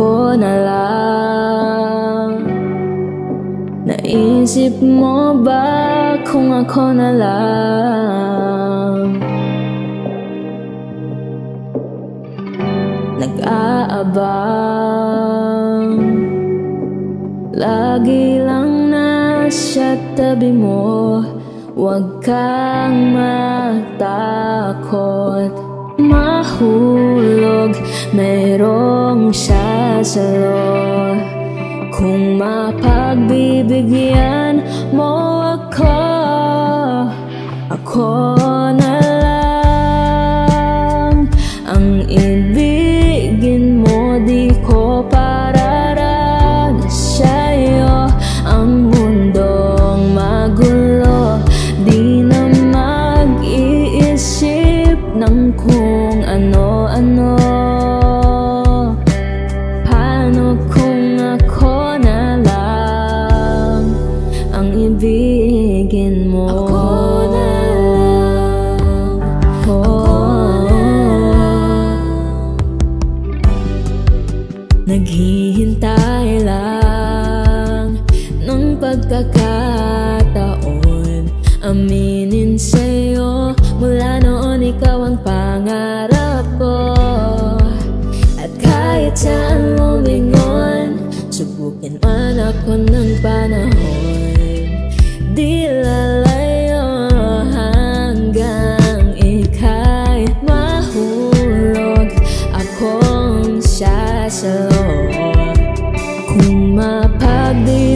ako na lang. Naisip mo ba kung ako na lang nag-aabang? Lagi lang nasa tabi mo, huwag kang matakot mahulog, mayroong sasalo. Kung mapagbibigyan mo ako, ako na lang ang ibigin mo. Di ko pararanas sa'yo ang mundong magulo. Di na mag-iisip ng kung ano-ano. Paano kung ako na lang ang ibigin mo? Ako na lang, naghihintay lang ng pagkakataon aminin sa'yo. Mula noon ikaw ang pangarap ko, at kahit saan lumingon, subukin man ako ng panahon, di lalayo hanggang ika'y mahulog. Akong sasalo kung mapagdi